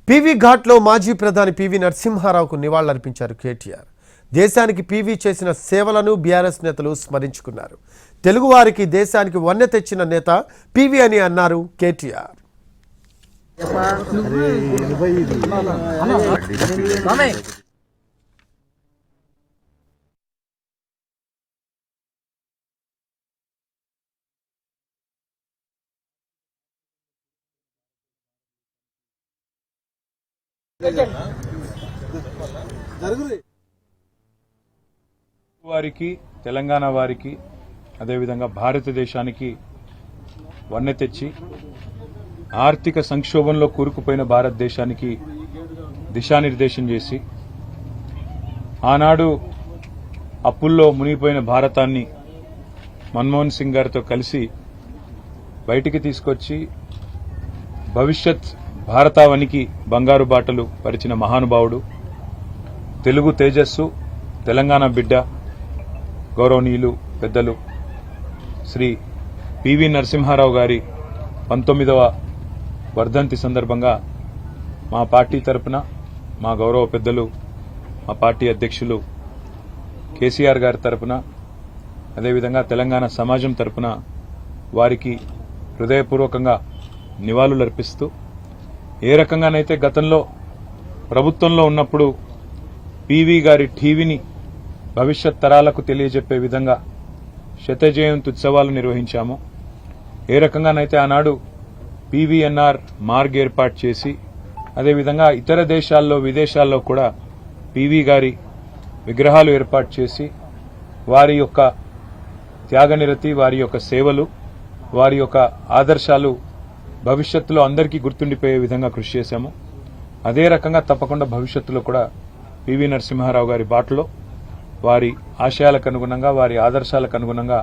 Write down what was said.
PV ఘాట్లో మాజీ ప్రధాని పీవీ నరసింహారావుకు నివాళులర్పించారు కేటీఆర్. దేశానికి పీవీ చేసిన సేవలను బీఆర్ఎస్ నేతలు స్మరించుకున్నారు. తెలుగువారికి దేశానికి వన్నె తెచ్చిన నేత పీవీ అని అన్నారు కేటీఆర్. వారికి తెలంగాణ వారికి అదేవిధంగా భారతదేశానికి వన్నె తెచ్చి ఆర్థిక సంక్షోభంలో కూరుకుపోయిన భారతదేశానికి దిశానిర్దేశం చేసి ఆనాడు అప్పుల్లో మునిగిపోయిన భారతాన్ని మన్మోహన్ సింగ్ గారితో కలిసి బయటికి తీసుకొచ్చి భవిష్యత్ భారతావనికి బంగారు బాటలు పరిచిన మహానుభావుడు, తెలుగు తేజస్సు, తెలంగాణ బిడ్డ, గౌరవనీయులు పెద్దలు శ్రీ పివి నరసింహారావు గారి 19వ వర్ధంతి సందర్భంగా మా పార్టీ తరపున మా గౌరవ పెద్దలు మా పార్టీ అధ్యక్షులు కేసీఆర్ గారి తరపున అదేవిధంగా తెలంగాణ సమాజం తరపున వారికి హృదయపూర్వకంగా నివాళులర్పిస్తూ ఏ రకంగానైతే గతంలో ప్రభుత్వంలో ఉన్నప్పుడు పీవీ గారి టీవీని భవిష్యత్ తరాలకు తెలియజెప్పే విధంగా శతజయంతి ఉత్సవాలు నిర్వహించాము, ఏ రకంగానైతే ఆనాడు పీవీఎన్ఆర్ మార్గ్ ఏర్పాటు చేసి అదేవిధంగా ఇతర దేశాల్లో విదేశాల్లో కూడా పీవీ గారి విగ్రహాలు ఏర్పాటు చేసి వారి యొక్క త్యాగనిరతి, వారి యొక్క సేవలు, వారి యొక్క ఆదర్శాలు భవిష్యత్తులో అందరికీ గుర్తుండిపోయే విధంగా కృషి చేశాము. అదే రకంగా తప్పకుండా భవిష్యత్తులో కూడా పివి నరసింహారావు గారి బాటలో వారి ఆశయాలకు అనుగుణంగా వారి ఆదర్శాలకు అనుగుణంగా